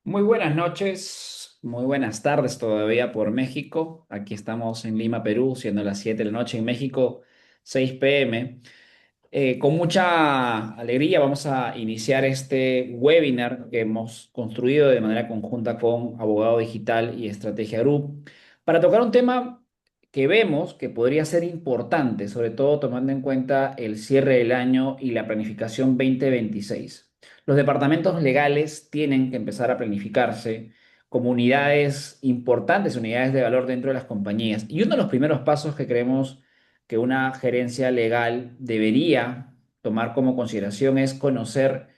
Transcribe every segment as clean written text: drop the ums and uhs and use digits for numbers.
Muy buenas noches, muy buenas tardes todavía por México. Aquí estamos en Lima, Perú, siendo las 7 de la noche en México, 6 p.m. Con mucha alegría vamos a iniciar este webinar que hemos construido de manera conjunta con Abogado Digital y Estrategia Group para tocar un tema que vemos que podría ser importante, sobre todo tomando en cuenta el cierre del año y la planificación 2026. Los departamentos legales tienen que empezar a planificarse como unidades importantes, unidades de valor dentro de las compañías. Y uno de los primeros pasos que creemos que una gerencia legal debería tomar como consideración es conocer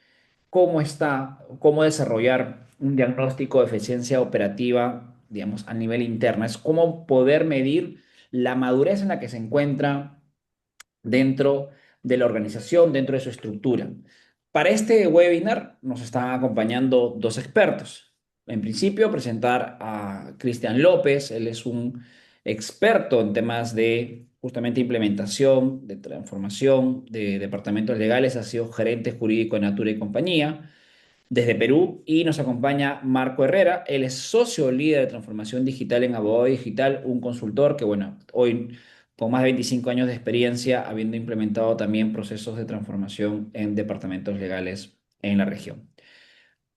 cómo desarrollar un diagnóstico de eficiencia operativa, digamos, a nivel interno. Es cómo poder medir la madurez en la que se encuentra dentro de la organización, dentro de su estructura. Para este webinar nos están acompañando dos expertos. En principio, presentar a Cristian López. Él es un experto en temas de justamente implementación, de transformación de departamentos legales. Ha sido gerente jurídico de Natura y Compañía desde Perú, y nos acompaña Marco Herrera. Él es socio líder de transformación digital en Abogado Digital, un consultor que, bueno, hoy con más de 25 años de experiencia, habiendo implementado también procesos de transformación en departamentos legales en la región.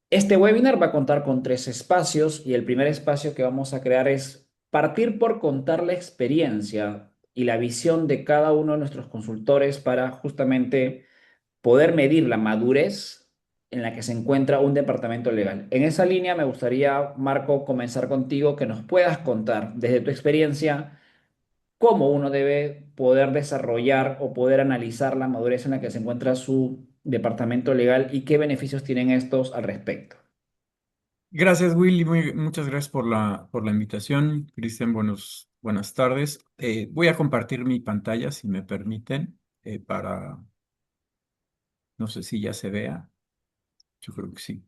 Este webinar va a contar con tres espacios, y el primer espacio que vamos a crear es partir por contar la experiencia y la visión de cada uno de nuestros consultores para justamente poder medir la madurez en la que se encuentra un departamento legal. En esa línea me gustaría, Marco, comenzar contigo, que nos puedas contar desde tu experiencia cómo uno debe poder desarrollar o poder analizar la madurez en la que se encuentra su departamento legal y qué beneficios tienen estos al respecto. Gracias, Willy. Muchas gracias por la invitación. Cristian, buenas tardes. Voy a compartir mi pantalla, si me permiten, no sé si ya se vea. Yo creo que sí.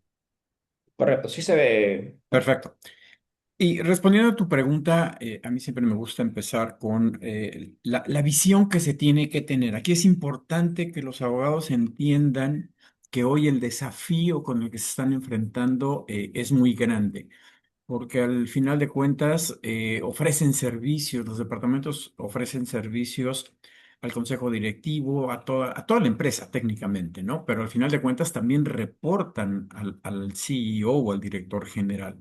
Correcto, sí se ve. Perfecto. Y respondiendo a tu pregunta, a mí siempre me gusta empezar con la visión que se tiene que tener. Aquí es importante que los abogados entiendan que hoy el desafío con el que se están enfrentando es muy grande. Porque al final de cuentas ofrecen servicios, los departamentos ofrecen servicios al consejo directivo, a toda la empresa técnicamente, ¿no? Pero al final de cuentas también reportan al CEO o al director general.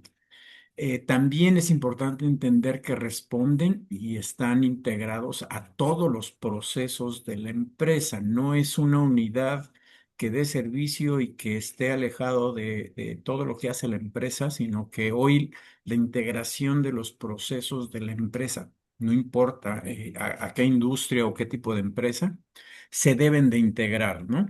También es importante entender que responden y están integrados a todos los procesos de la empresa. No es una unidad que dé servicio y que esté alejado de todo lo que hace la empresa, sino que hoy la integración de los procesos de la empresa, no importa a qué industria o qué tipo de empresa, se deben de integrar, ¿no?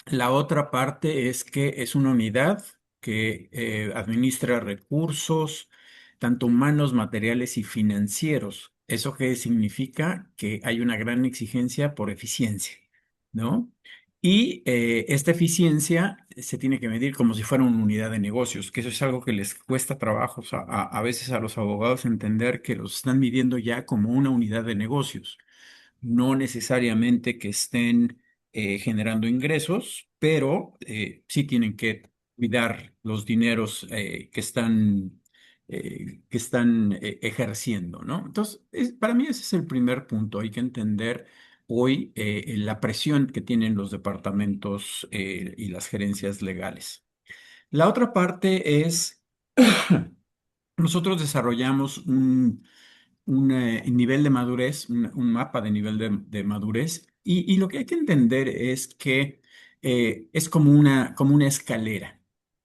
La otra parte es que es una unidad que administra recursos, tanto humanos, materiales y financieros. ¿Eso qué significa? Que hay una gran exigencia por eficiencia, ¿no? Y esta eficiencia se tiene que medir como si fuera una unidad de negocios, que eso es algo que les cuesta trabajo a veces a los abogados entender que los están midiendo ya como una unidad de negocios, no necesariamente que estén generando ingresos, pero sí tienen que cuidar los dineros que están ejerciendo, ¿no? Entonces, para mí ese es el primer punto. Hay que entender hoy la presión que tienen los departamentos y las gerencias legales. La otra parte es, nosotros desarrollamos un nivel de madurez, un mapa de nivel de madurez. Y lo que hay que entender es que es como una escalera.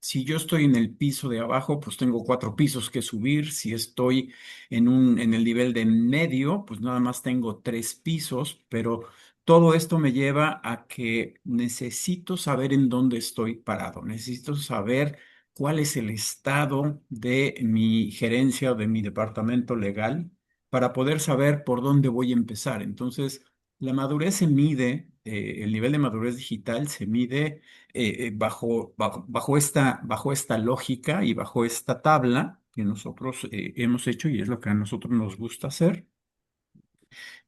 Si yo estoy en el piso de abajo, pues tengo 4 pisos que subir. Si estoy en el nivel de en medio, pues nada más tengo 3 pisos, pero todo esto me lleva a que necesito saber en dónde estoy parado. Necesito saber cuál es el estado de mi gerencia o de mi departamento legal para poder saber por dónde voy a empezar. Entonces, la madurez se mide, el nivel de madurez digital se mide bajo esta lógica y bajo esta tabla que nosotros hemos hecho y es lo que a nosotros nos gusta hacer.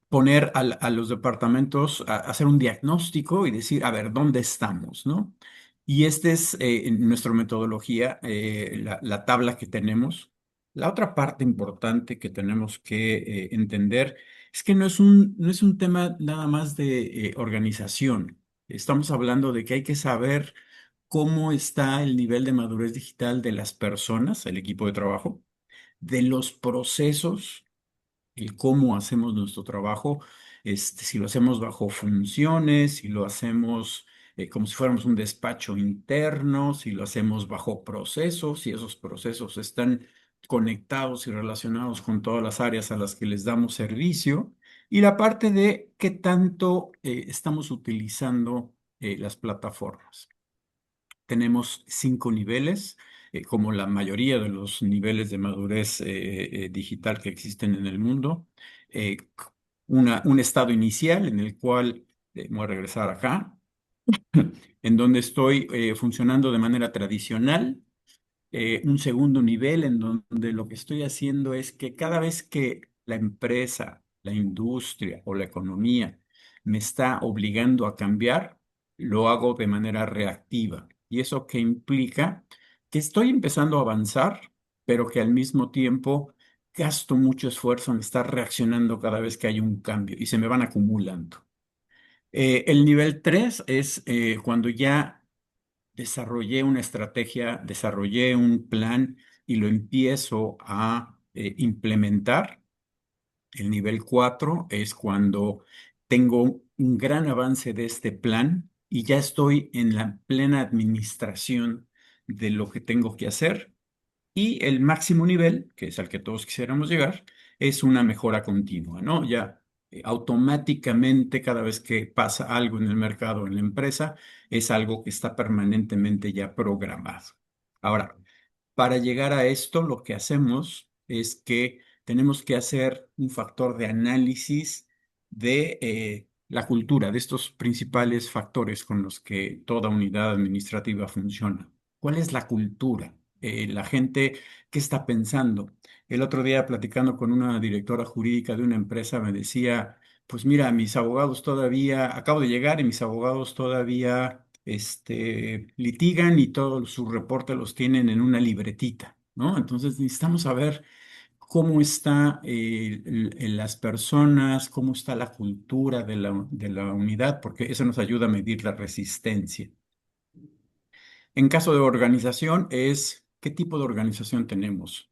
Poner a los departamentos a hacer un diagnóstico y decir, a ver, ¿dónde estamos, no? Y esta es nuestra metodología, la tabla que tenemos. La otra parte importante que tenemos que entender es que no es un tema nada más de organización. Estamos hablando de que hay que saber cómo está el nivel de madurez digital de las personas, el equipo de trabajo, de los procesos, el cómo hacemos nuestro trabajo, si lo hacemos bajo funciones, si lo hacemos como si fuéramos un despacho interno, si lo hacemos bajo procesos, si esos procesos están conectados y relacionados con todas las áreas a las que les damos servicio, y la parte de qué tanto estamos utilizando las plataformas. Tenemos 5 niveles, como la mayoría de los niveles de madurez digital que existen en el mundo. Eh, un estado inicial en el cual, voy a regresar acá, en donde estoy funcionando de manera tradicional, un segundo nivel en donde lo que estoy haciendo es que cada vez que la empresa, la industria o la economía me está obligando a cambiar, lo hago de manera reactiva. ¿Y eso qué implica? Que estoy empezando a avanzar, pero que al mismo tiempo gasto mucho esfuerzo en estar reaccionando cada vez que hay un cambio y se me van acumulando. El nivel 3 es cuando ya desarrollé una estrategia, desarrollé un plan y lo empiezo a implementar. El nivel 4 es cuando tengo un gran avance de este plan y ya estoy en la plena administración de lo que tengo que hacer. Y el máximo nivel, que es al que todos quisiéramos llegar, es una mejora continua, ¿no? Ya automáticamente cada vez que pasa algo en el mercado o en la empresa, es algo que está permanentemente ya programado. Ahora, para llegar a esto, lo que hacemos es que tenemos que hacer un factor de análisis de la cultura, de estos principales factores con los que toda unidad administrativa funciona. ¿Cuál es la cultura? La gente, ¿qué está pensando? El otro día, platicando con una directora jurídica de una empresa, me decía, pues mira, mis abogados todavía, acabo de llegar y mis abogados todavía litigan y todos sus reportes los tienen en una libretita, ¿no? Entonces necesitamos saber cómo está las personas, cómo está la cultura de la unidad, porque eso nos ayuda a medir la resistencia. En caso de organización es qué tipo de organización tenemos.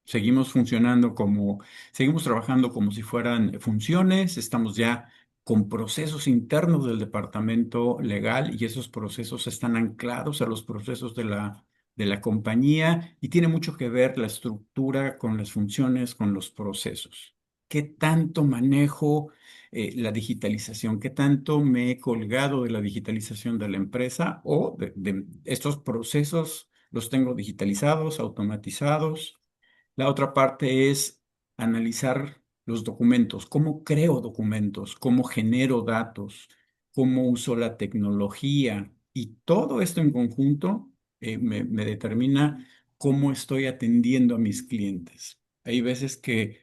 Seguimos funcionando como, seguimos trabajando como si fueran funciones, estamos ya con procesos internos del departamento legal y esos procesos están anclados a los procesos de la compañía y tiene mucho que ver la estructura con las funciones, con los procesos. ¿Qué tanto manejo la digitalización? ¿Qué tanto me he colgado de la digitalización de la empresa o de estos procesos? Los tengo digitalizados, automatizados. La otra parte es analizar los documentos, cómo creo documentos, cómo genero datos, cómo uso la tecnología y todo esto en conjunto me determina cómo estoy atendiendo a mis clientes. Hay veces que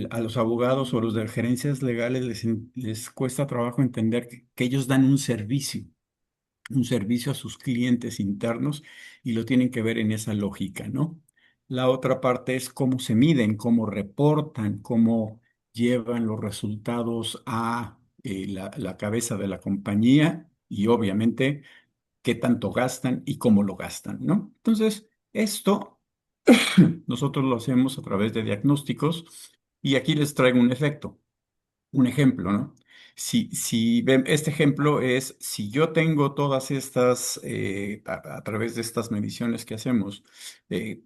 a los abogados o a los de gerencias legales les cuesta trabajo entender que ellos dan un servicio a sus clientes internos y lo tienen que ver en esa lógica, ¿no? La otra parte es cómo se miden, cómo reportan, cómo llevan los resultados a la cabeza de la compañía y obviamente qué tanto gastan y cómo lo gastan, ¿no? Entonces, esto nosotros lo hacemos a través de diagnósticos y aquí les traigo un ejemplo, ¿no? Si ven, este ejemplo es, si yo tengo todas estas, a través de estas mediciones que hacemos, eh,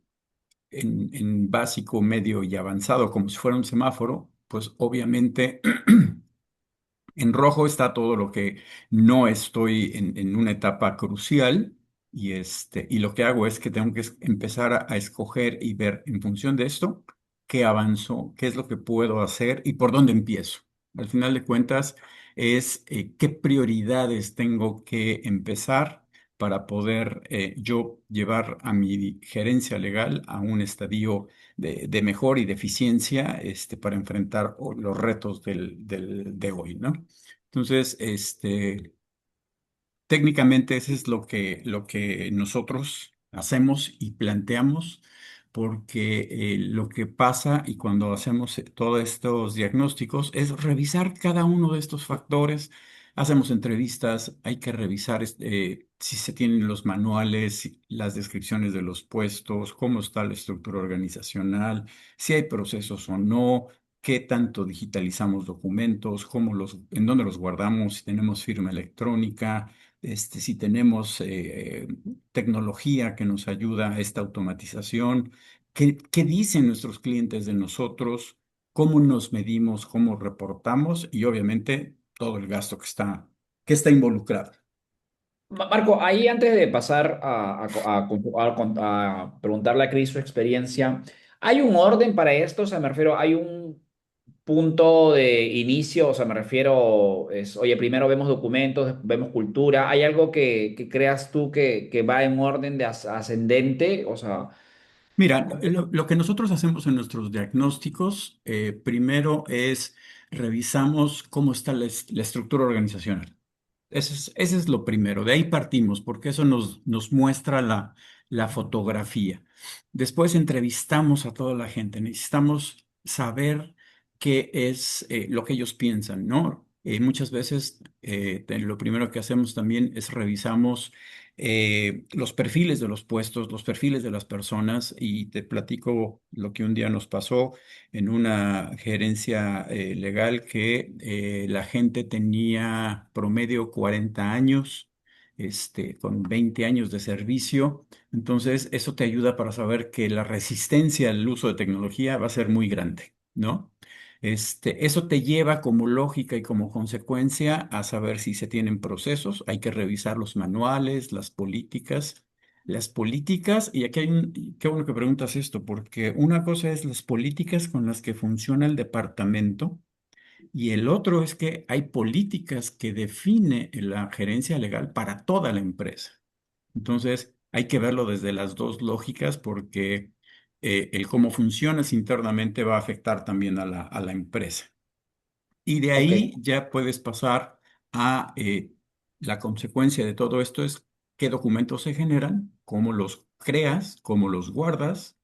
en básico, medio y avanzado, como si fuera un semáforo, pues obviamente en rojo está todo lo que no estoy en una etapa crucial y lo que hago es que tengo que empezar a escoger y ver en función de esto qué avanzo, qué es lo que puedo hacer y por dónde empiezo. Al final de cuentas es qué prioridades tengo que empezar para poder yo llevar a mi gerencia legal a un estadio de mejor y de eficiencia para enfrentar los retos de hoy, ¿no? Entonces, Técnicamente, eso es lo que nosotros hacemos y planteamos, porque lo que pasa y cuando hacemos todos estos diagnósticos es revisar cada uno de estos factores. Hacemos entrevistas, hay que revisar si se tienen los manuales, las descripciones de los puestos, cómo está la estructura organizacional, si hay procesos o no, qué tanto digitalizamos documentos, en dónde los guardamos, si tenemos firma electrónica, si tenemos tecnología que nos ayuda a esta automatización, qué dicen nuestros clientes de nosotros, cómo nos medimos, cómo reportamos y obviamente todo el gasto que está involucrado. Marco, ahí antes de pasar a preguntarle a Cris su experiencia, ¿hay un orden para esto? O sea, me refiero, ¿hay un punto de inicio? O sea, me refiero, oye, primero vemos documentos, después vemos cultura. ¿Hay algo que creas tú que va en orden de ascendente? O sea, Mira, lo que nosotros hacemos en nuestros diagnósticos, primero es revisamos cómo está la estructura organizacional. Ese es lo primero, de ahí partimos, porque eso nos muestra la fotografía. Después entrevistamos a toda la gente, necesitamos saber qué es lo que ellos piensan, ¿no? Muchas veces lo primero que hacemos también es revisamos los perfiles de los puestos, los perfiles de las personas, y te platico lo que un día nos pasó en una gerencia legal que la gente tenía promedio 40 años, con 20 años de servicio. Entonces, eso te ayuda para saber que la resistencia al uso de tecnología va a ser muy grande, ¿no? Eso te lleva como lógica y como consecuencia a saber si se tienen procesos. Hay que revisar los manuales, las políticas. Las políticas, y aquí qué bueno que preguntas esto, porque una cosa es las políticas con las que funciona el departamento y el otro es que hay políticas que define la gerencia legal para toda la empresa. Entonces, hay que verlo desde las dos lógicas porque el cómo funcionas internamente va a afectar también a a la empresa. Y de ok. ahí ya puedes pasar a la consecuencia de todo esto es qué documentos se generan, cómo los creas, cómo los guardas,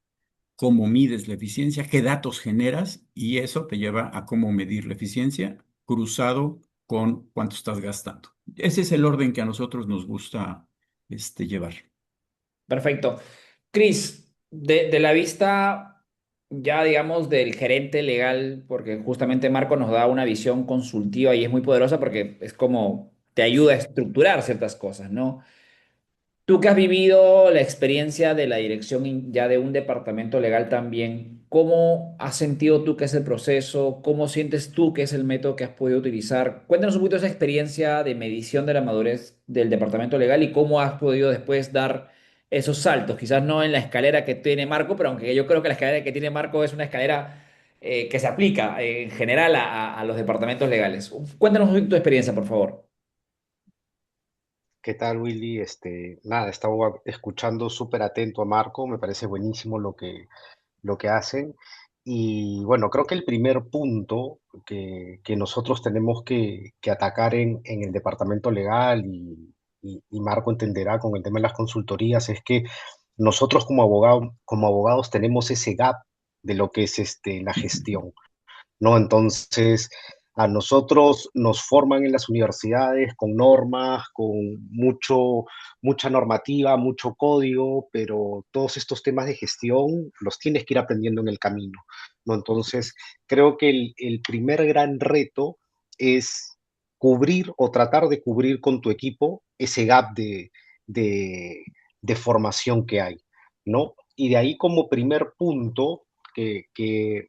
cómo mides la eficiencia, qué datos generas y eso te lleva a cómo medir la eficiencia cruzado con cuánto estás gastando. Ese es el orden que a nosotros nos gusta llevar. Perfecto. Cris, de la vista ya, digamos, del gerente legal, porque justamente Marco nos da una visión consultiva y es muy poderosa porque es como te ayuda a estructurar ciertas cosas, ¿no? Tú que has vivido la experiencia de la dirección ya de un departamento legal también, ¿cómo has sentido tú que es el proceso? ¿Cómo sientes tú que es el método que has podido utilizar? Cuéntanos un poquito esa experiencia de medición de la madurez del departamento legal y cómo has podido después dar esos saltos. Quizás no en la escalera que tiene Marco, pero aunque yo creo que la escalera que tiene Marco es una escalera que se aplica en general a los departamentos legales. Cuéntanos un poquito tu experiencia, por favor. ¿Qué tal, Willy? Nada, estaba escuchando súper atento a Marco, me parece buenísimo lo que hacen. Y bueno, creo que el primer punto que nosotros tenemos que atacar en el departamento legal y Marco entenderá con el tema de las consultorías es que nosotros como abogados tenemos ese gap de lo que es la gestión. ¿No? Entonces, a nosotros nos forman en las universidades con normas, con mucha normativa, mucho código, pero todos estos temas de gestión los tienes que ir aprendiendo en el camino, ¿no? Entonces, creo que el primer gran reto es cubrir o tratar de cubrir con tu equipo ese gap de, de formación que hay, ¿no? Y de ahí como primer punto que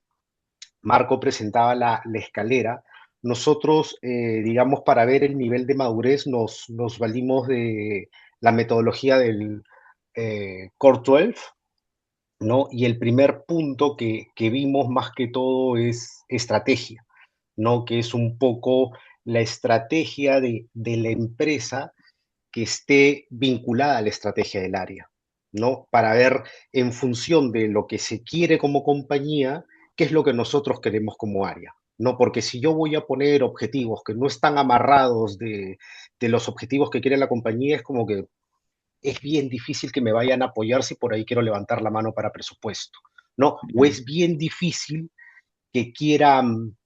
Marco presentaba la escalera. Nosotros, digamos, para ver el nivel de madurez, nos valimos de la metodología del Core 12, ¿no? Y el primer punto que vimos más que todo es estrategia, ¿no? Que es un poco la estrategia de la empresa que esté vinculada a la estrategia del área, ¿no? Para ver en función de lo que se quiere como compañía, qué es lo que nosotros queremos como área, ¿no? Porque si yo voy a poner objetivos que no están amarrados de los objetivos que quiere la compañía, es como que es bien difícil que me vayan a apoyar si por ahí quiero levantar la mano para presupuesto, ¿no? O Ya. es bien difícil que quieran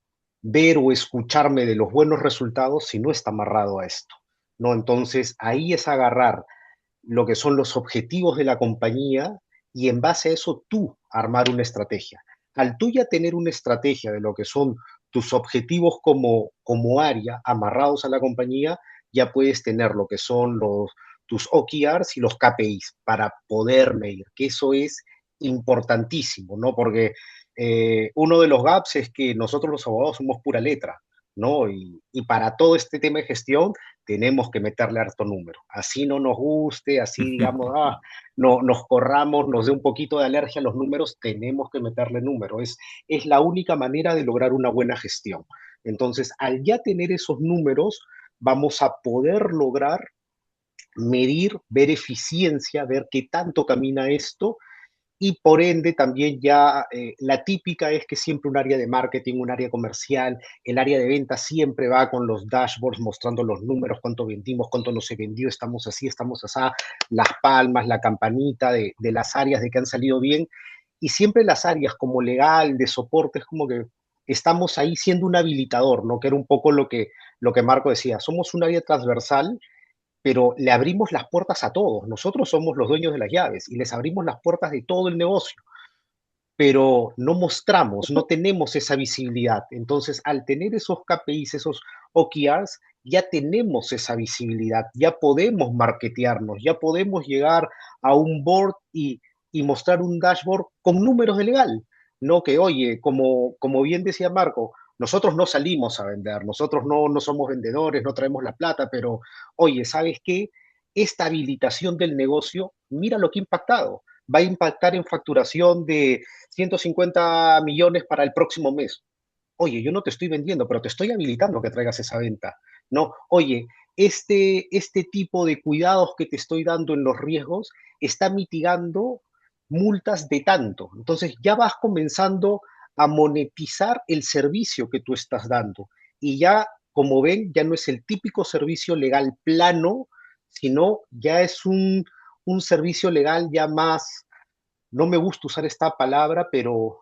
ver o escucharme de los buenos resultados si no está amarrado a esto, ¿no? Entonces, ahí es agarrar lo que son los objetivos de la compañía y en base a eso tú armar una estrategia. Al tú ya tener una estrategia de lo que son tus objetivos como área amarrados a la compañía, ya puedes tener lo que son tus OKRs y los KPIs para poder medir, que eso es importantísimo, ¿no? Porque uno de los gaps es que nosotros los abogados somos pura letra, ¿no? Y para todo este tema de gestión tenemos que meterle harto número. Así no nos guste, así digamos, no, nos corramos, nos dé un poquito de alergia a los números, tenemos que meterle número. Es la única manera de lograr una buena gestión. Entonces, al ya tener esos números, vamos a poder lograr medir, ver eficiencia, ver qué tanto camina esto y por ende también ya la típica es que siempre un área de marketing, un área comercial, el área de venta siempre va con los dashboards mostrando los números, cuánto vendimos, cuánto no se vendió, estamos así, estamos así, las palmas, la campanita de las áreas de que han salido bien. Y siempre las áreas como legal, de soporte, es como que estamos ahí siendo un habilitador, ¿no? Que era un poco lo que Marco decía, somos un área transversal pero le abrimos las puertas a todos. Nosotros somos los dueños de las llaves y les abrimos las puertas de todo el negocio, pero no mostramos, no tenemos esa visibilidad. Entonces, al tener esos KPIs, esos OKRs, ya tenemos esa visibilidad, ya podemos marketearnos, ya podemos llegar a un board y mostrar un dashboard con números de legal. No que, oye, como bien decía Marco, nosotros no salimos a vender, nosotros no somos vendedores, no traemos la plata, pero, oye, ¿sabes qué? Esta habilitación del negocio, mira lo que ha impactado. Va a impactar en facturación de 150 millones para el próximo mes. Oye, yo no te estoy vendiendo, pero te estoy habilitando que traigas esa venta. No, oye, este tipo de cuidados que te estoy dando en los riesgos está mitigando multas de tanto. Entonces ya vas comenzando a monetizar el servicio que tú estás dando. Y ya, como ven, ya no es el típico servicio legal plano, sino ya es un servicio legal ya más, no me gusta usar esta palabra, pero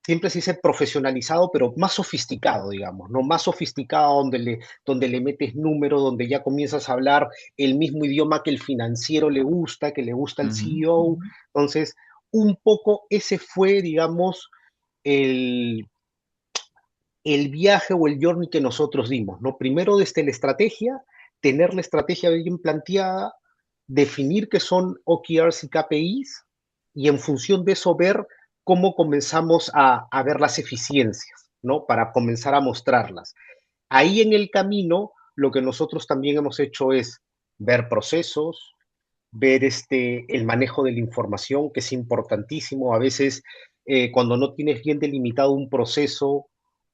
siempre se dice profesionalizado, pero más sofisticado, digamos, ¿no? Más sofisticado donde le metes números, donde ya comienzas a hablar el mismo idioma que el financiero le gusta, que le gusta al Ujú, CEO. ujú. Entonces, un poco ese fue, digamos, el, el viaje o el journey que nosotros dimos, ¿no? Primero desde la estrategia, tener la estrategia bien planteada, definir qué son OKRs y KPIs y en función de eso ver cómo comenzamos a ver las eficiencias, ¿no? Para comenzar a mostrarlas. Ahí en el camino, lo que nosotros también hemos hecho es ver procesos, ver el manejo de la información, que es importantísimo. A veces, cuando no tienes bien delimitado un proceso,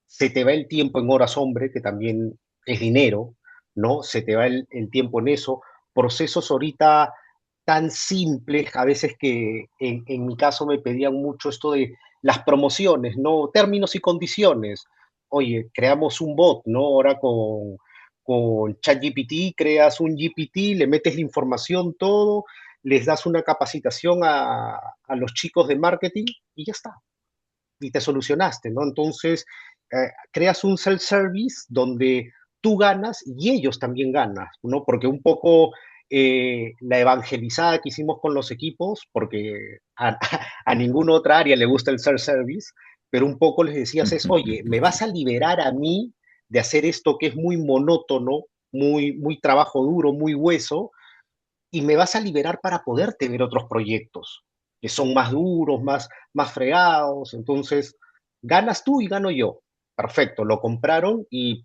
se te va el tiempo en horas hombre, que también es dinero, ¿no? Se te va el tiempo en eso. Procesos ahorita tan simples, a veces que en mi caso me pedían mucho esto de las promociones, ¿no? Términos y condiciones. Oye, creamos un bot, ¿no? Ahora con ChatGPT, creas un GPT, le metes la información, todo, les das una capacitación a los chicos de marketing y ya está. Y te solucionaste, ¿no? Entonces, creas un self-service donde tú ganas y ellos también ganan, ¿no? Porque un poco la evangelizada que hicimos con los equipos, porque a ninguna otra área le gusta el self-service, pero un poco les decías es, oye, me vas a liberar a mí de hacer esto que es muy monótono, muy trabajo duro, muy hueso, y me vas a liberar para poder tener otros proyectos que son más duros, más fregados. Entonces, ganas tú y gano yo. Perfecto, lo compraron y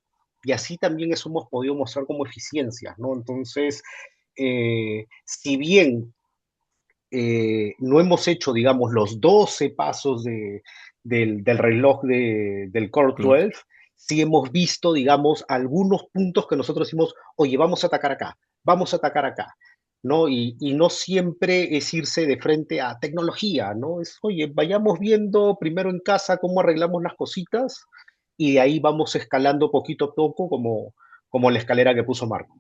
así también eso hemos podido mostrar como eficiencias, ¿no? Entonces, si bien no hemos hecho, digamos, los 12 pasos del reloj del Core Claro. 12, sí hemos visto, digamos, algunos puntos que nosotros decimos, oye, vamos a atacar acá, vamos a atacar acá, ¿no? Y no siempre es irse de frente a tecnología, ¿no? Es, oye, vayamos viendo primero en casa cómo arreglamos las cositas y de ahí vamos escalando poquito a poco como la escalera que puso Marco.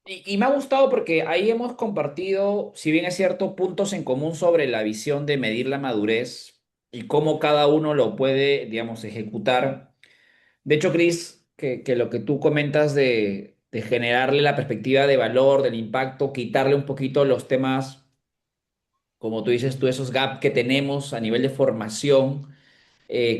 Y me ha gustado porque ahí hemos compartido, si bien es cierto, puntos en común sobre la visión de medir la madurez y cómo cada uno lo puede, digamos, ejecutar. De hecho, Chris, que lo que tú comentas de generarle la perspectiva de valor, del impacto, quitarle un poquito los temas, como tú dices tú, esos gaps que tenemos a nivel de formación.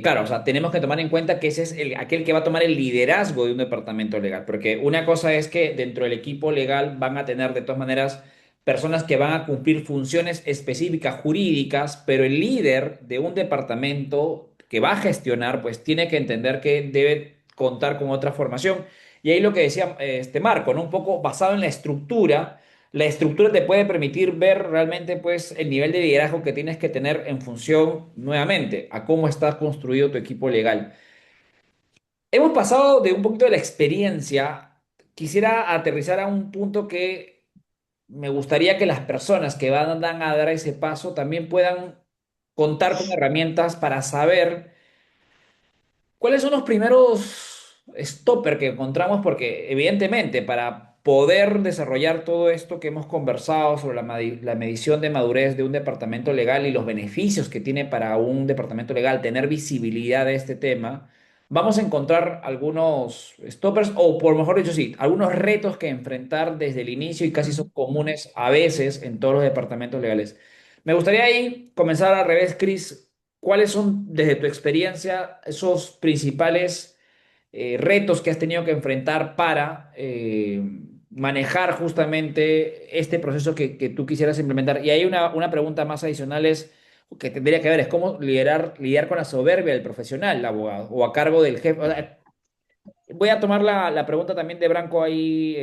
Claro, o sea, tenemos que tomar en cuenta que ese es aquel que va a tomar el liderazgo de un departamento legal, porque una cosa es que dentro del equipo legal van a tener de todas maneras personas que van a cumplir funciones específicas jurídicas, pero el líder de un departamento que va a gestionar, pues tiene que entender que debe contar con otra formación. Y ahí lo que decía este Marco, ¿no? Un poco basado en la estructura te puede permitir ver realmente pues el nivel de liderazgo que tienes que tener en función nuevamente a cómo está construido tu equipo legal. Hemos pasado de un poquito de la experiencia. Quisiera aterrizar a un punto que me gustaría que las personas que van a dar ese paso también puedan contar con herramientas para saber ¿cuáles son los primeros stopper que encontramos? Porque evidentemente para poder desarrollar todo esto que hemos conversado sobre la medición de madurez de un departamento legal y los beneficios que tiene para un departamento legal tener visibilidad de este tema, vamos a encontrar algunos stoppers o por mejor dicho sí, algunos retos que enfrentar desde el inicio y casi son comunes a veces en todos los departamentos legales. Me gustaría ahí comenzar al revés, Chris. ¿Cuáles son, desde tu experiencia, esos principales retos que has tenido que enfrentar para manejar justamente este proceso que tú quisieras implementar? Y hay una pregunta más adicional es, que tendría que ver, es cómo lidiar con la soberbia del profesional, el abogado, o a cargo del jefe. O sea, voy a tomar la pregunta también de Branco ahí,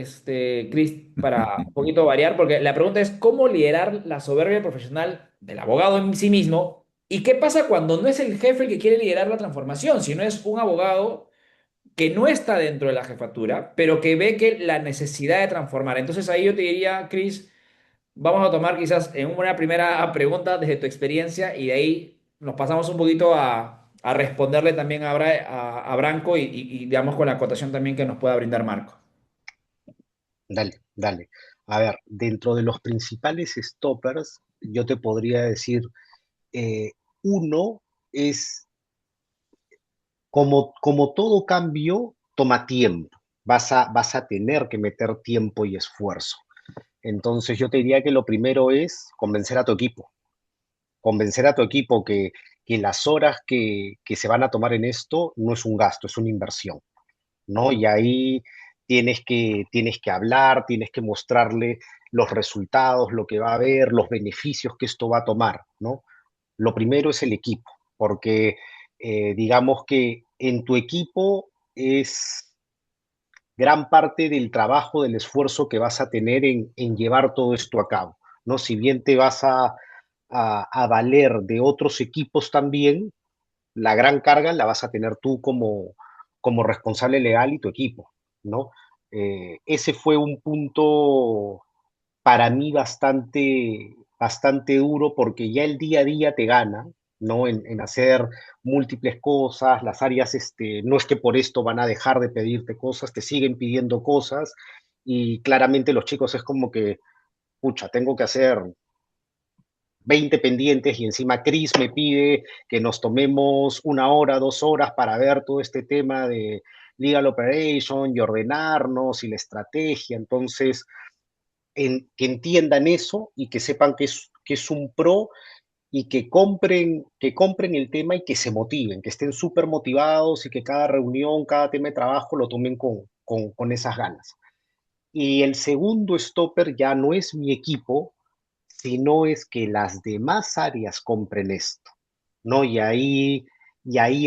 Chris, para un poquito variar, porque la pregunta es cómo liderar la soberbia profesional del abogado en sí mismo y qué pasa cuando no es el jefe el que quiere liderar la transformación, sino es un abogado que no está dentro de la jefatura, pero que ve que la necesidad de transformar. Entonces ahí yo te diría, Chris, vamos a tomar quizás en una primera pregunta desde tu experiencia y de ahí nos pasamos un poquito a responderle también a Branco y digamos con la acotación también que nos pueda brindar Marco. Dale, dale. A ver, dentro de los principales stoppers, yo te podría decir, eh, uno es como todo cambio, toma tiempo. Vas a tener que meter tiempo y esfuerzo. Entonces yo te diría que lo primero es convencer a tu equipo que las horas que se van a tomar en esto no es un gasto, es una inversión, ¿no? Y ahí tienes que hablar, tienes que mostrarle los resultados, lo que va a haber, los beneficios que esto va a tomar, ¿no? Lo primero es el equipo, porque digamos que en tu equipo es gran parte del trabajo, del esfuerzo que vas a tener en llevar todo esto a cabo, ¿no? Si bien te vas a valer de otros equipos también, la gran carga la vas a tener tú como responsable legal y tu equipo, ¿no? Ese fue un punto para mí bastante duro porque ya el día a día te gana, ¿no? En hacer múltiples cosas, las áreas, no es que por esto van a dejar de pedirte cosas, te siguen pidiendo cosas y claramente los chicos es como que, pucha, tengo que hacer 20 pendientes y encima Chris me pide que nos tomemos 1 hora, 2 horas para ver todo este tema de legal operation y ordenarnos y la estrategia. Entonces, que entiendan eso y que sepan que es un pro y que compren el tema y que se motiven, que estén súper motivados y que cada reunión, cada tema de trabajo lo tomen con esas ganas. Y el segundo stopper ya no es mi equipo, sino es que las demás áreas compren esto, ¿no? Y ahí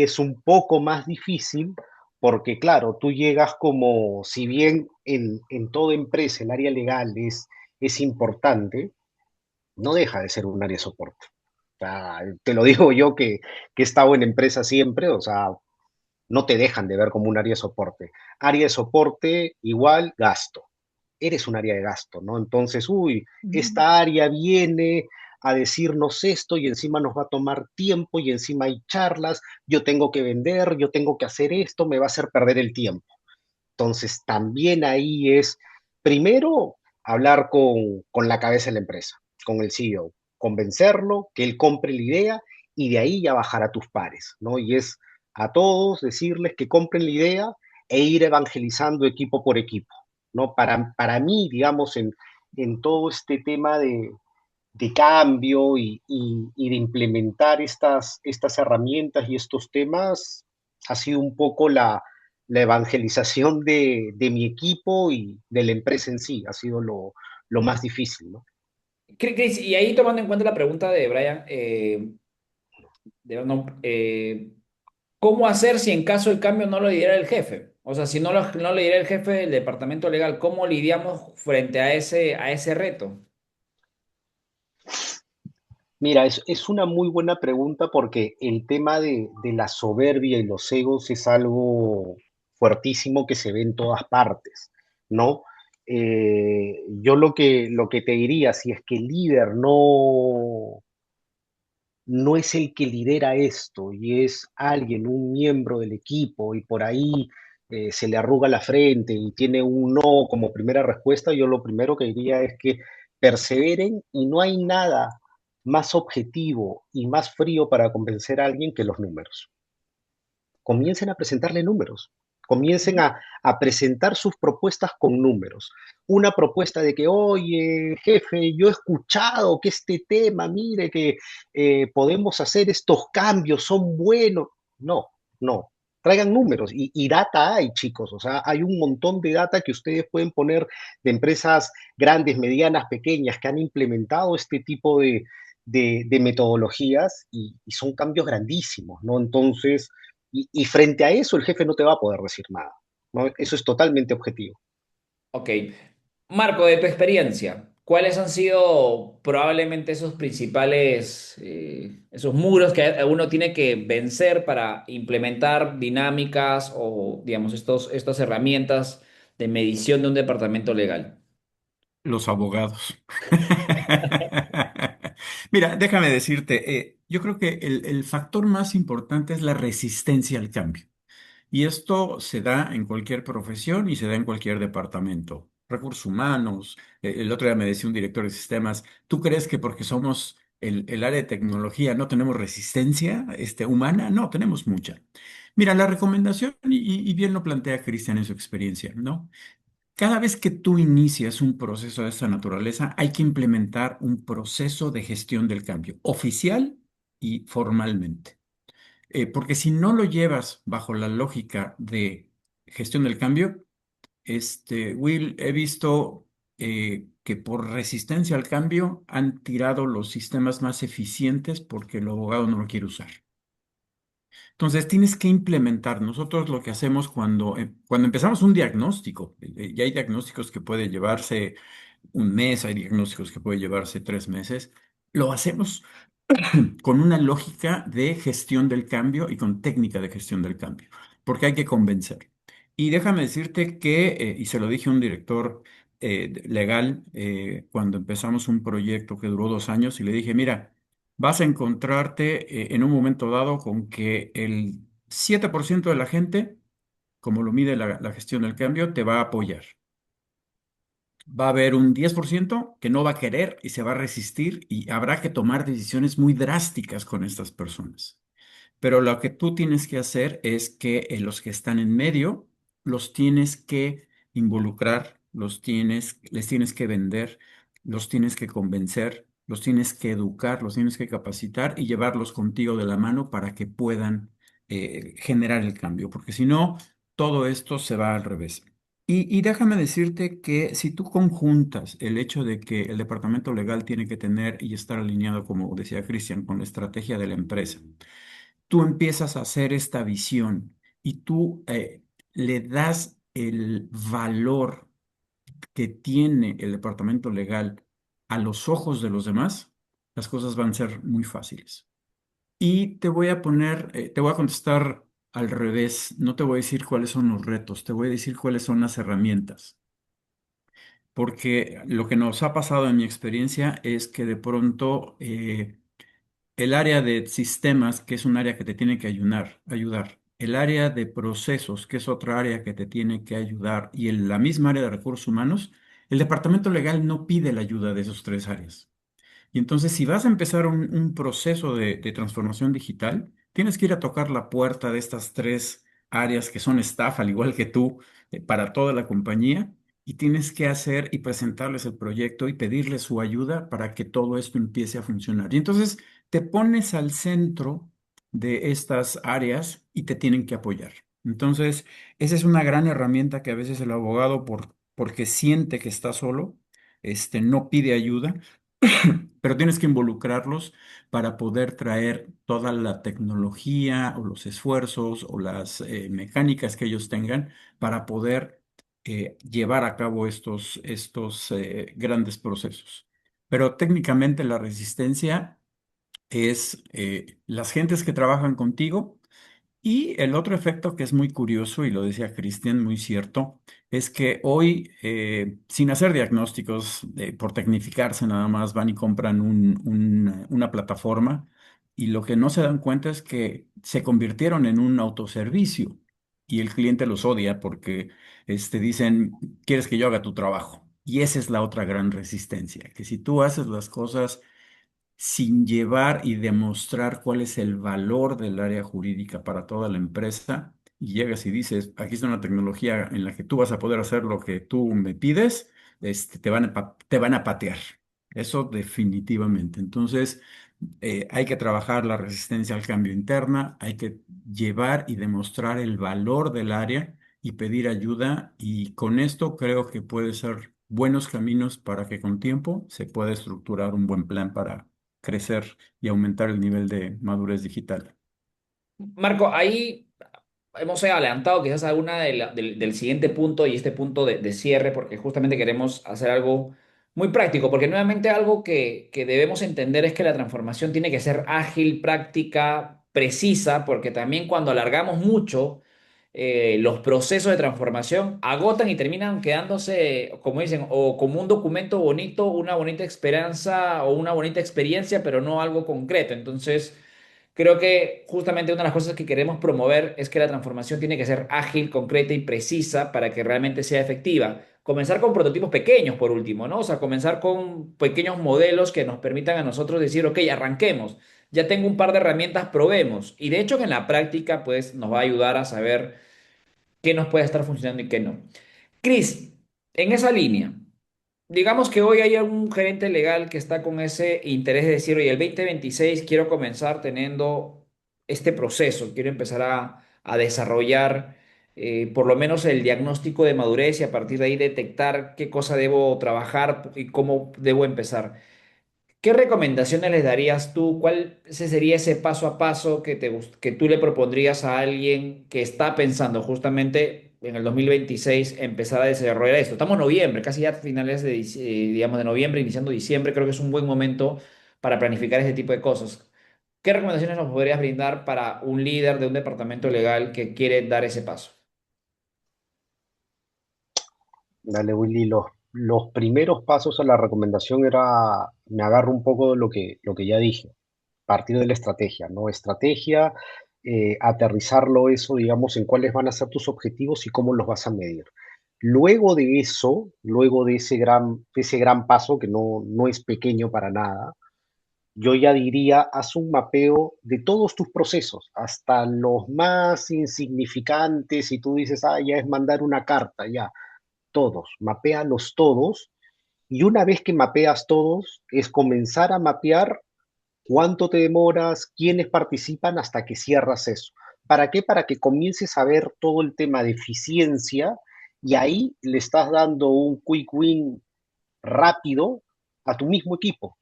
es un poco más difícil porque, claro, tú llegas como, si bien en toda empresa el área legal es importante, no deja de ser un área de soporte. O sea, te lo digo yo que he estado en empresa siempre, o sea, no te dejan de ver como un área de soporte. Área de soporte igual gasto. Eres un área de gasto, ¿no? Entonces, uy, esta área viene a decirnos esto y encima nos va a tomar tiempo y encima hay charlas, yo tengo que vender, yo tengo que hacer esto, me va a hacer perder el tiempo. Entonces, también ahí es, primero, hablar con la cabeza de la empresa, con el CEO, convencerlo, que él compre la idea y de ahí ya bajar a tus pares, ¿no? Y es a todos decirles que compren la idea e ir evangelizando equipo por equipo, ¿no? Para mí, digamos, en todo este tema de cambio y de implementar estas herramientas y estos temas, ha sido un poco la evangelización de mi equipo y de la empresa en sí, ha sido lo más difícil, ¿no? Chris, y ahí tomando en cuenta la pregunta de Brian, no, ¿cómo hacer si en caso el cambio no lo lidera el jefe? O sea, si no lo lidera el jefe del departamento legal, ¿cómo lidiamos frente a ese reto? Mira, es una muy buena pregunta porque el tema de la soberbia y los egos es algo fuertísimo que se ve en todas partes, ¿no? Yo lo que te diría, si es que el líder no es el que lidera esto y es alguien, un miembro del equipo y por ahí se le arruga la frente y tiene un no como primera respuesta, yo lo primero que diría es que perseveren y no hay nada más objetivo y más frío para convencer a alguien que los números. Comiencen a presentarle números, comiencen a presentar sus propuestas con números. Una propuesta de que, oye, jefe, yo he escuchado que este tema, mire, que podemos hacer estos cambios, son buenos. No, no. Traigan números y data hay, chicos. O sea, hay un montón de data que ustedes pueden poner de empresas grandes, medianas, pequeñas que han implementado este tipo de metodologías y son cambios grandísimos, ¿no? Entonces, y frente a eso, el jefe no te va a poder decir nada, ¿no? Eso es totalmente objetivo. Ok. Marco, de tu experiencia, ¿cuáles han sido probablemente esos principales, esos muros que uno tiene que vencer para implementar dinámicas o, digamos, estas herramientas de medición de un departamento legal? Los abogados. Mira, déjame decirte, yo creo que el factor más importante es la resistencia al cambio. Y esto se da en cualquier profesión y se da en cualquier departamento. Recursos humanos. El otro día me decía un director de sistemas, ¿tú crees que porque somos el área de tecnología no tenemos resistencia, humana? No, tenemos mucha. Mira, la recomendación, y bien lo plantea Cristian en su experiencia, ¿no? Cada vez que tú inicias un proceso de esta naturaleza, hay que implementar un proceso de gestión del cambio, oficial y formalmente. Porque si no lo llevas bajo la lógica de gestión del cambio, Will, he visto que por resistencia al cambio han tirado los sistemas más eficientes porque el abogado no lo quiere usar. Entonces tienes que implementar. Nosotros lo que hacemos cuando empezamos un diagnóstico, y hay diagnósticos que puede llevarse un mes, hay diagnósticos que puede llevarse 3 meses, lo hacemos con una lógica de gestión del cambio y con técnica de gestión del cambio, porque hay que convencer. Y déjame decirte que, y se lo dije a un director legal cuando empezamos un proyecto que duró 2 años, y le dije, mira, vas a encontrarte en un momento dado con que el 7% de la gente, como lo mide la gestión del cambio, te va a apoyar. Va a haber un 10% que no va a querer y se va a resistir y habrá que tomar decisiones muy drásticas con estas personas. Pero lo que tú tienes que hacer es que los que están en medio los tienes que involucrar, les tienes que vender, los tienes que convencer, los tienes que educar, los tienes que capacitar y llevarlos contigo de la mano para que puedan generar el cambio, porque si no, todo esto se va al revés. Y déjame decirte que si tú conjuntas el hecho de que el departamento legal tiene que tener y estar alineado, como decía Cristian, con la estrategia de la empresa, tú empiezas a hacer esta visión y tú le das el valor que tiene el departamento legal a los ojos de los demás, las cosas van a ser muy fáciles. Y te voy a contestar al revés, no te voy a decir cuáles son los retos, te voy a decir cuáles son las herramientas. Porque lo que nos ha pasado en mi experiencia es que de pronto el área de sistemas, que es un área que te tiene que ayudar el área de procesos, que es otra área que te tiene que ayudar, y la misma área de recursos humanos, el departamento legal no pide la ayuda de esas tres áreas. Y entonces, si vas a empezar un proceso de transformación digital, tienes que ir a tocar la puerta de estas tres áreas que son staff, al igual que tú, para toda la compañía, y tienes que hacer y presentarles el proyecto y pedirles su ayuda para que todo esto empiece a funcionar. Y entonces te pones al centro de estas áreas y te tienen que apoyar. Entonces, esa es una gran herramienta que a veces el abogado, porque siente que está solo, no pide ayuda, pero tienes que involucrarlos para poder traer toda la tecnología o los esfuerzos o las mecánicas que ellos tengan para poder llevar a cabo estos grandes procesos. Pero técnicamente la resistencia es las gentes que trabajan contigo, y el otro efecto que es muy curioso, y lo decía Cristian, muy cierto, es que hoy, sin hacer diagnósticos, por tecnificarse nada más, van y compran una plataforma, y lo que no se dan cuenta es que se convirtieron en un autoservicio y el cliente los odia porque dicen, ¿quieres que yo haga tu trabajo? Y esa es la otra gran resistencia, que si tú haces las cosas sin llevar y demostrar cuál es el valor del área jurídica para toda la empresa, y llegas y dices, aquí está una tecnología en la que tú vas a poder hacer lo que tú me pides, te van a patear. Eso definitivamente. Entonces, hay que trabajar la resistencia al cambio interna, hay que llevar y demostrar el valor del área y pedir ayuda, y con esto creo que puede ser buenos caminos para que con tiempo se pueda estructurar un buen plan para crecer y aumentar el nivel de madurez digital. Marco, ahí hemos adelantado quizás alguna del siguiente punto y este punto de cierre, porque justamente queremos hacer algo muy práctico, porque nuevamente algo que debemos entender es que la transformación tiene que ser ágil, práctica, precisa, porque también cuando alargamos mucho, los procesos de transformación agotan y terminan quedándose, como dicen, o como un documento bonito, una bonita esperanza o una bonita experiencia, pero no algo concreto. Entonces... Creo que justamente una de las cosas que queremos promover es que la transformación tiene que ser ágil, concreta y precisa para que realmente sea efectiva. Comenzar con prototipos pequeños, por último, ¿no? O sea, comenzar con pequeños modelos que nos permitan a nosotros decir, ok, arranquemos, ya tengo un par de herramientas, probemos. Y de hecho que en la práctica, pues, nos va a ayudar a saber qué nos puede estar funcionando y qué no. Cris, en esa línea. Digamos que hoy hay un gerente legal que está con ese interés de decir, oye, el 2026 quiero comenzar teniendo este proceso, quiero empezar a desarrollar por lo menos el diagnóstico de madurez y a partir de ahí detectar qué cosa debo trabajar y cómo debo empezar. ¿Qué recomendaciones les darías tú? ¿Cuál sería ese paso a paso que tú le propondrías a alguien que está pensando justamente en el 2026 empezar a desarrollar esto? Estamos en noviembre, casi ya finales digamos, de noviembre, iniciando diciembre, creo que es un buen momento para planificar este tipo de cosas. ¿Qué recomendaciones nos podrías brindar para un líder de un departamento legal que quiere dar ese paso? Dale, Willy, los primeros pasos a la recomendación era, me agarro un poco de lo que ya dije, partir de la estrategia, ¿no? Estrategia, aterrizarlo eso, digamos, en cuáles van a ser tus objetivos y cómo los vas a medir. Luego de eso, luego de ese gran paso, que no es pequeño para nada, yo ya diría, haz un mapeo de todos tus procesos, hasta los más insignificantes, y tú dices, ah, ya es mandar una carta, ya, todos, mapéalos todos, y una vez que mapeas todos, es comenzar a mapear cuánto te demoras, quiénes participan hasta que cierras eso. ¿Para qué? Para que comiences a ver todo el tema de eficiencia y ahí le estás dando un quick win rápido a tu mismo equipo,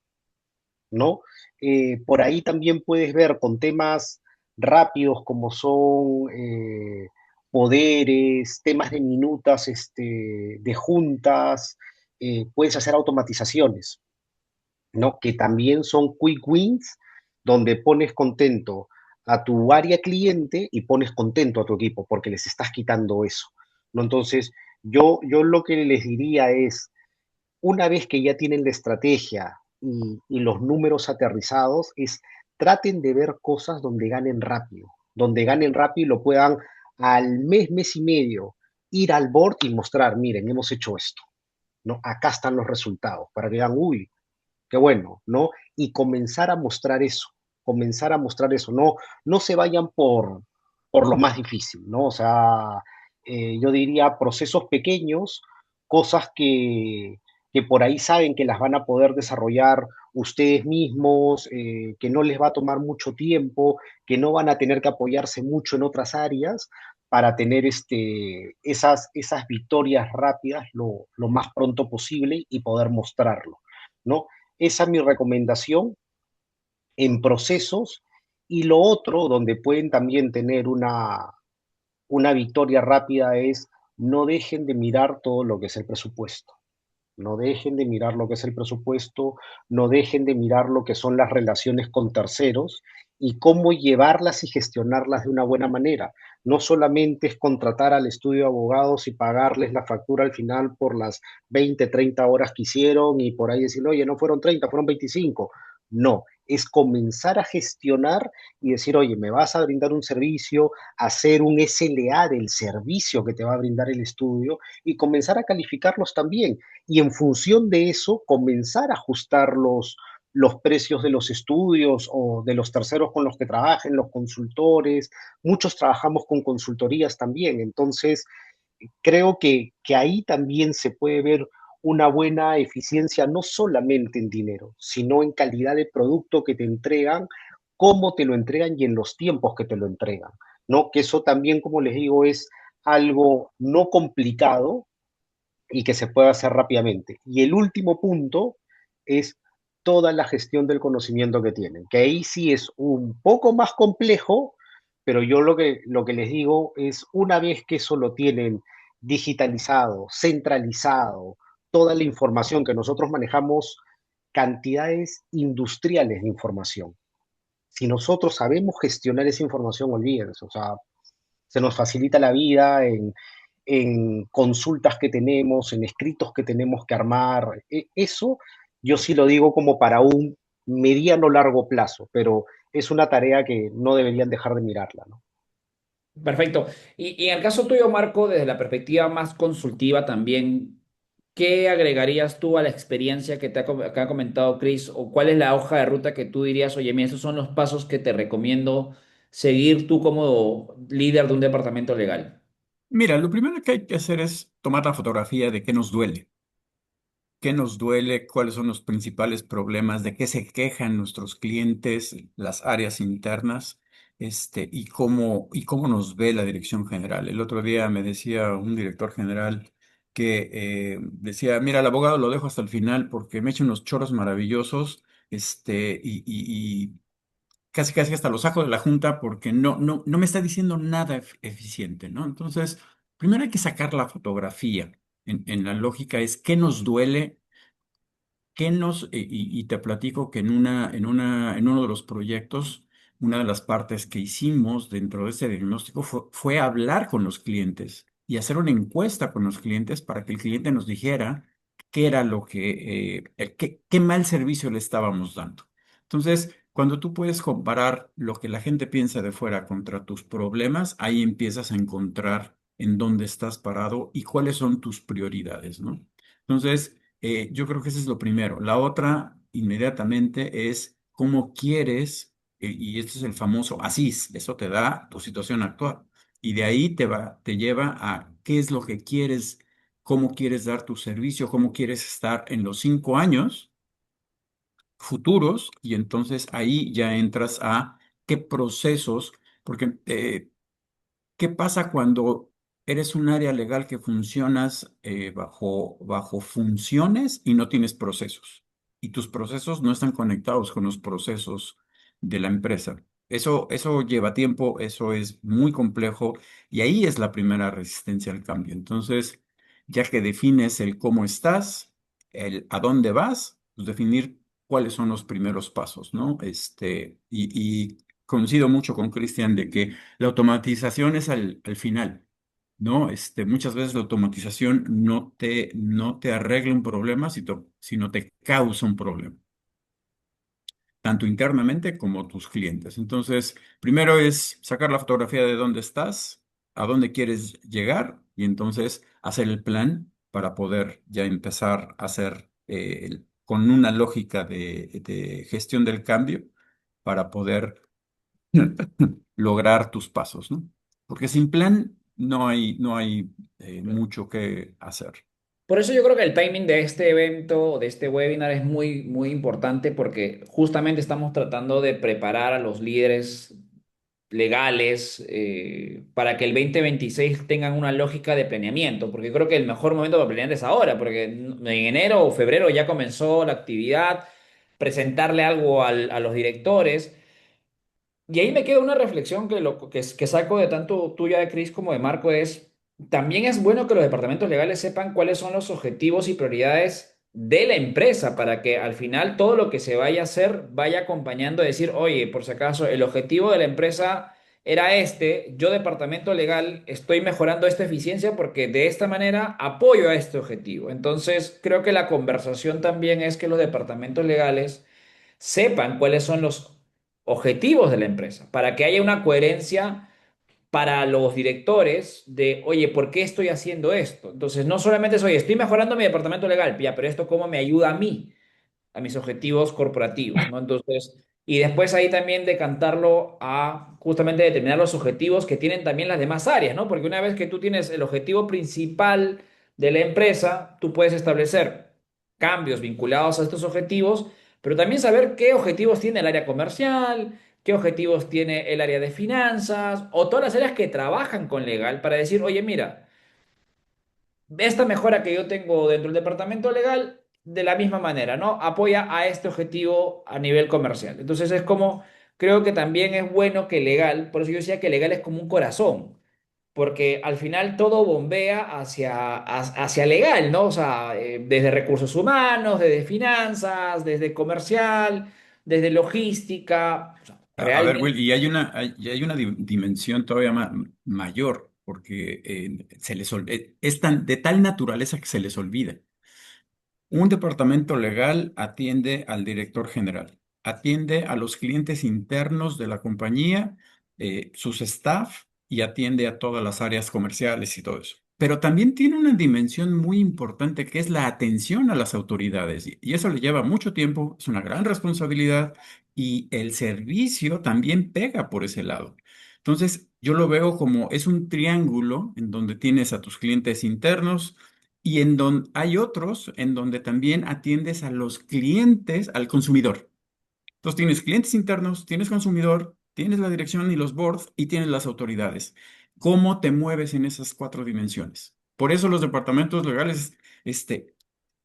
¿no? Por ahí también puedes ver con temas rápidos como son poderes, temas de minutas, de juntas, puedes hacer automatizaciones, ¿no? Que también son quick wins, donde pones contento a tu área cliente y pones contento a tu equipo, porque les estás quitando eso, ¿no? Entonces, yo lo que les diría es, una vez que ya tienen la estrategia y los números aterrizados, es traten de ver cosas donde ganen rápido. donde ganen rápido y lo puedan al mes, mes y medio ir al board y mostrar, miren, hemos hecho esto, ¿no? Acá están los resultados, para que digan, uy, qué bueno, ¿no? Y comenzar a mostrar eso, no, no se vayan por lo más difícil, ¿no? O sea, yo diría procesos pequeños, cosas que por ahí saben que las van a poder desarrollar ustedes mismos, que no les va a tomar mucho tiempo, que no van a tener que apoyarse mucho en otras áreas para tener esas victorias rápidas lo más pronto posible y poder mostrarlo, ¿no? Esa es mi recomendación en procesos. Y lo otro, donde pueden también tener una victoria rápida, es no dejen de mirar todo lo que es el presupuesto. No dejen de mirar lo que es el presupuesto, no dejen de mirar lo que son las relaciones con terceros y cómo llevarlas y gestionarlas de una buena manera. No solamente es contratar al estudio de abogados y pagarles la factura al final por las 20, 30 horas que hicieron y por ahí decir, oye, no fueron 30, fueron 25. No, es comenzar a gestionar y decir, oye, me vas a brindar un servicio, hacer un SLA del servicio que te va a brindar el estudio y comenzar a calificarlos también y en función de eso comenzar a ajustar los precios de los estudios o de los terceros con los que trabajen, los consultores. Muchos trabajamos con consultorías también, entonces creo que ahí también se puede ver una buena eficiencia, no solamente en dinero, sino en calidad de producto que te entregan, cómo te lo entregan y en los tiempos que te lo entregan, ¿no? Que eso también, como les digo, es algo no complicado, y que se pueda hacer rápidamente. Y el último punto es toda la gestión del conocimiento que tienen, que ahí sí es un poco más complejo, pero yo lo que les digo es, una vez que eso lo tienen digitalizado, centralizado, toda la información que nosotros manejamos, cantidades industriales de información. Si nosotros sabemos gestionar esa información, olvídense, o sea, se nos facilita la vida en consultas que tenemos, en escritos que tenemos que armar. Eso yo sí lo digo como para un mediano largo plazo, pero es una tarea que no deberían dejar de mirarla, ¿no? Perfecto. Y en el caso tuyo, Marco, desde la perspectiva más consultiva también, ¿qué agregarías tú a la experiencia que ha comentado Chris? ¿O cuál es la hoja de ruta que tú dirías, oye, mira, esos son los pasos que te recomiendo seguir tú como líder de un departamento legal? Mira, lo primero que hay que hacer es tomar la fotografía de qué nos duele. ¿Qué nos duele? ¿Cuáles son los principales problemas? ¿De qué se quejan nuestros clientes, las áreas internas? Y cómo nos ve la dirección general. El otro día me decía un director general que decía, mira, al abogado lo dejo hasta el final porque me echa unos choros maravillosos, y casi casi hasta lo saco de la junta porque no me está diciendo nada eficiente, ¿no? Entonces, primero hay que sacar la fotografía. En la lógica es qué nos duele. Y te platico que en uno de los proyectos, una de las partes que hicimos dentro de ese diagnóstico fue hablar con los clientes y hacer una encuesta con los clientes para que el cliente nos dijera qué era qué mal servicio le estábamos dando. Entonces, cuando tú puedes comparar lo que la gente piensa de fuera contra tus problemas, ahí empiezas a encontrar en dónde estás parado y cuáles son tus prioridades, ¿no? Entonces, yo creo que eso es lo primero. La otra, inmediatamente, es cómo quieres, y este es el famoso ASIS, eso te da tu situación actual. Y de ahí te lleva a qué es lo que quieres, cómo quieres dar tu servicio, cómo quieres estar en los 5 años futuros, y entonces ahí ya entras a qué procesos, porque ¿qué pasa cuando eres un área legal que funcionas bajo funciones y no tienes procesos? Y tus procesos no están conectados con los procesos de la empresa. Eso lleva tiempo, eso es muy complejo y ahí es la primera resistencia al cambio. Entonces, ya que defines el cómo estás, el a dónde vas, pues definir cuáles son los primeros pasos, ¿no? Y coincido mucho con Cristian de que la automatización es al final, ¿no? Muchas veces la automatización no te arregla un problema, sino te causa un problema. tanto internamente como tus clientes. Entonces, primero es sacar la fotografía de dónde estás, a dónde quieres llegar y entonces hacer el plan para poder ya empezar a hacer con una lógica de gestión del cambio para poder lograr tus pasos, ¿no? Porque sin plan no hay mucho que hacer. Por eso yo creo que el timing de este evento, de este webinar, es muy, muy importante porque justamente estamos tratando de preparar a los líderes legales para que el 2026 tengan una lógica de planeamiento, porque creo que el mejor momento para planear es ahora, porque en enero o febrero ya comenzó la actividad, presentarle algo a los directores. Y ahí me queda una reflexión que saco de tanto tuya de Cris como de Marco es, también es bueno que los departamentos legales sepan cuáles son los objetivos y prioridades de la empresa para que al final todo lo que se vaya a hacer vaya acompañando a decir, oye, por si acaso, el objetivo de la empresa era este, yo departamento legal estoy mejorando esta eficiencia porque de esta manera apoyo a este objetivo. Entonces, creo que la conversación también es que los departamentos legales sepan cuáles son los objetivos de la empresa, para que haya una coherencia para los directores de, oye, ¿por qué estoy haciendo esto? Entonces, no solamente es, oye, estoy mejorando mi departamento legal, ya, pero esto cómo me ayuda a mí, a mis objetivos corporativos, ¿no? Entonces, y después ahí también decantarlo a justamente determinar los objetivos que tienen también las demás áreas, ¿no? Porque una vez que tú tienes el objetivo principal de la empresa, tú puedes establecer cambios vinculados a estos objetivos, pero también saber qué objetivos tiene el área comercial, qué objetivos tiene el área de finanzas o todas las áreas que trabajan con legal para decir, oye, mira, esta mejora que yo tengo dentro del departamento legal, de la misma manera, ¿no? Apoya a este objetivo a nivel comercial. Entonces es como, creo que también es bueno que legal, por eso yo decía que legal es como un corazón, porque al final todo bombea hacia legal, ¿no? O sea, desde recursos humanos, desde finanzas, desde comercial, desde logística, o sea, A ver, realmente. Will, y hay una dimensión todavía mayor, porque es de tal naturaleza que se les olvida. Un departamento legal atiende al director general, atiende a los clientes internos de la compañía, sus staff y atiende a todas las áreas comerciales y todo eso. Pero también tiene una dimensión muy importante que es la atención a las autoridades y eso le lleva mucho tiempo, es una gran responsabilidad y el servicio también pega por ese lado. Entonces, yo lo veo como es un triángulo en donde tienes a tus clientes internos, y en donde hay otros en donde también atiendes a los clientes, al consumidor. Entonces tienes clientes internos, tienes consumidor, tienes la dirección y los boards y tienes las autoridades. ¿Cómo te mueves en esas cuatro dimensiones? Por eso los departamentos legales, ese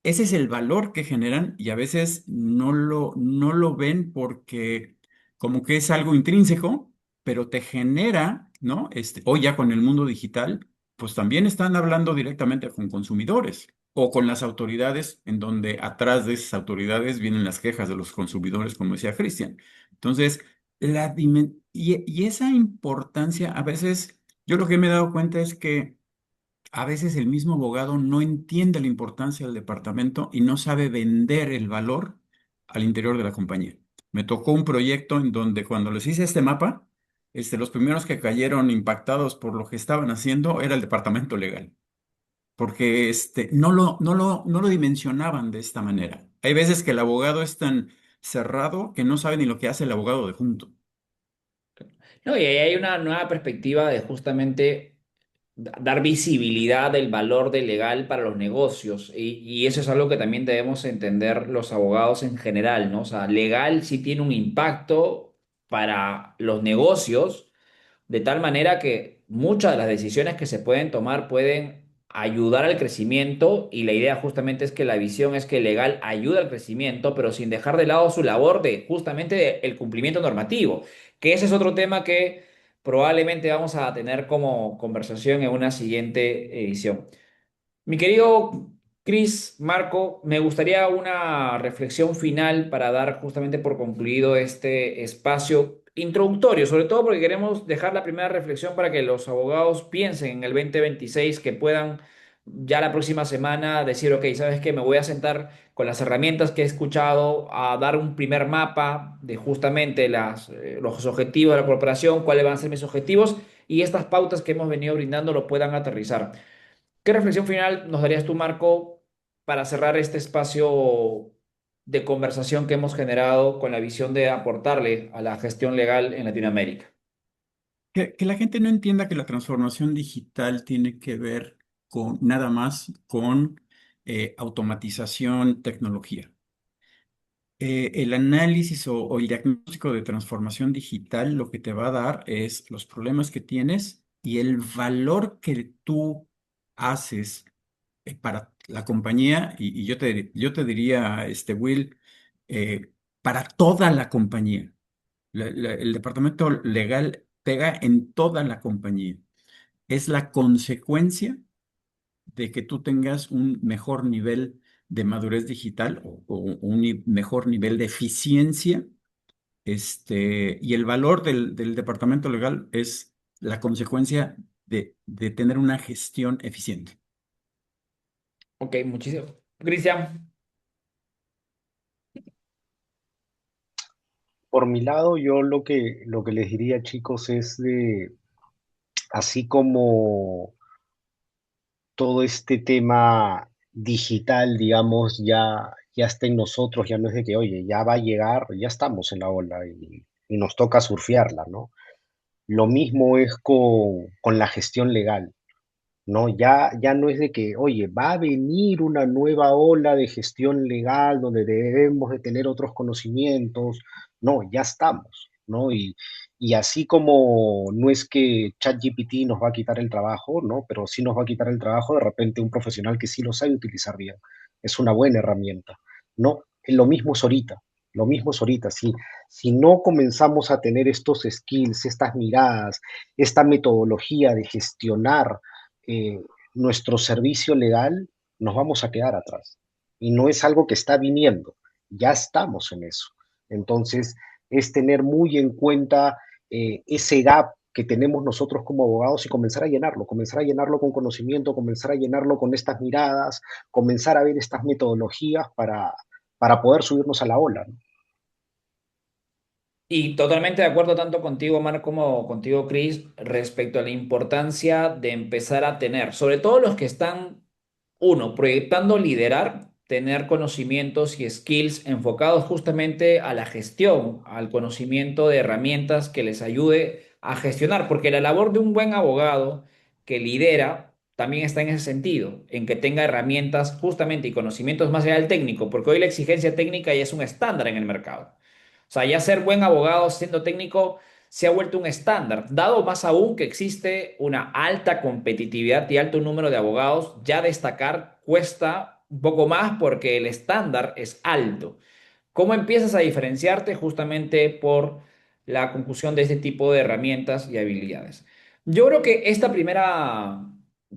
es el valor que generan y a veces no lo ven porque como que es algo intrínseco, pero te genera, ¿no? Hoy ya con el mundo digital, pues también están hablando directamente con consumidores o con las autoridades, en donde atrás de esas autoridades vienen las quejas de los consumidores, como decía Cristian. Entonces, y esa importancia, a veces, yo lo que me he dado cuenta es que a veces el mismo abogado no entiende la importancia del departamento y no sabe vender el valor al interior de la compañía. Me tocó un proyecto en donde cuando les hice este mapa, los primeros que cayeron impactados por lo que estaban haciendo era el departamento legal, porque no lo dimensionaban de esta manera. Hay veces que el abogado es tan cerrado que no sabe ni lo que hace el abogado de junto. No, y ahí hay una nueva perspectiva de justamente dar visibilidad del valor del legal para los negocios. Y eso es algo que también debemos entender los abogados en general, ¿no? O sea, legal sí tiene un impacto para los negocios de tal manera que muchas de las decisiones que se pueden tomar pueden ayudar al crecimiento y la idea justamente es que la visión es que el legal ayuda al crecimiento, pero sin dejar de lado su labor de justamente el cumplimiento normativo, que ese es otro tema que probablemente vamos a tener como conversación en una siguiente edición. Mi querido Chris, Marco, me gustaría una reflexión final para dar justamente por concluido este espacio introductorio, sobre todo porque queremos dejar la primera reflexión para que los abogados piensen en el 2026, que puedan ya la próxima semana decir, ok, ¿sabes qué? Me voy a sentar con las herramientas que he escuchado a dar un primer mapa de justamente los objetivos de la corporación, cuáles van a ser mis objetivos y estas pautas que hemos venido brindando lo puedan aterrizar. ¿Qué reflexión final nos darías tú, Marco, para cerrar este espacio de conversación que hemos generado con la visión de aportarle a la gestión legal en Latinoamérica? Que la gente no entienda que la transformación digital tiene que ver con nada más con automatización, tecnología. El análisis o el diagnóstico de transformación digital lo que te va a dar es los problemas que tienes y el valor que tú haces para la compañía, y yo te diría, Will, para toda la compañía. El departamento legal pega en toda la compañía. Es la consecuencia de que tú tengas un mejor nivel de madurez digital o un mejor nivel de eficiencia, y el valor del departamento legal es la consecuencia de tener una gestión eficiente. Ok, muchísimo. Cristian. Por mi lado, yo lo que les diría, chicos, es de, así como todo este tema digital, digamos, ya está en nosotros, ya no es de que, oye, ya va a llegar, ya estamos en la ola y nos toca surfearla, ¿no? Lo mismo es con la gestión legal. ¿No? Ya no es de que, oye, va a venir una nueva ola de gestión legal donde debemos de tener otros conocimientos. No, ya estamos, ¿no? Y así como no es que ChatGPT nos va a quitar el trabajo, ¿no? Pero sí nos va a quitar el trabajo de repente un profesional que sí lo sabe utilizar bien. Es una buena herramienta, ¿no? Lo mismo es ahorita, lo mismo es ahorita. Si no comenzamos a tener estos skills, estas miradas, esta metodología de gestionar, eh, nuestro servicio legal, nos vamos a quedar atrás. Y no es algo que está viniendo, ya estamos en eso. Entonces, es tener muy en cuenta ese gap que tenemos nosotros como abogados y comenzar a llenarlo con conocimiento, comenzar a llenarlo con estas miradas, comenzar a ver estas metodologías para poder subirnos a la ola, ¿no? Y totalmente de acuerdo tanto contigo, Mar, como contigo, Chris, respecto a la importancia de empezar a tener, sobre todo los que están, uno, proyectando liderar, tener conocimientos y skills enfocados justamente a la gestión, al conocimiento de herramientas que les ayude a gestionar, porque la labor de un buen abogado que lidera también está en ese sentido, en que tenga herramientas justamente y conocimientos más allá del técnico, porque hoy la exigencia técnica ya es un estándar en el mercado. O sea, ya ser buen abogado siendo técnico se ha vuelto un estándar, dado más aún que existe una alta competitividad y alto número de abogados, ya destacar cuesta un poco más porque el estándar es alto. ¿Cómo empiezas a diferenciarte? Justamente por la conjunción de este tipo de herramientas y habilidades. Yo creo que esta primera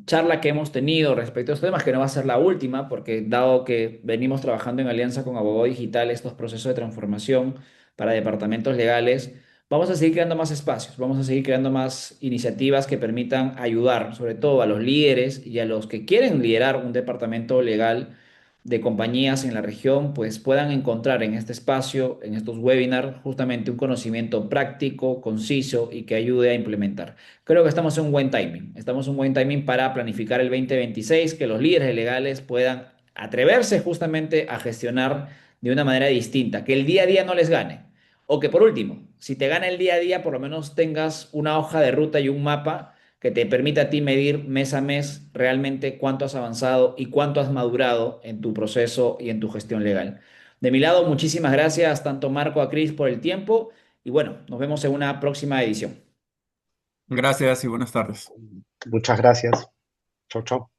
charla que hemos tenido respecto a estos temas, que no va a ser la última, porque dado que venimos trabajando en alianza con Abogado Digital estos procesos de transformación para departamentos legales, vamos a seguir creando más espacios, vamos a seguir creando más iniciativas que permitan ayudar, sobre todo a los líderes y a los que quieren liderar un departamento legal de compañías en la región, pues puedan encontrar en este espacio, en estos webinars, justamente un conocimiento práctico, conciso y que ayude a implementar. Creo que estamos en un buen timing. Estamos en un buen timing para planificar el 2026, que los líderes legales puedan atreverse justamente a gestionar de una manera distinta, que el día a día no les gane. O que por último, si te gana el día a día, por lo menos tengas una hoja de ruta y un mapa que te permita a ti medir mes a mes realmente cuánto has avanzado y cuánto has madurado en tu proceso y en tu gestión legal. De mi lado, muchísimas gracias tanto Marco a Cris por el tiempo y bueno, nos vemos en una próxima edición. Gracias y buenas tardes. Muchas gracias. Chau, chau.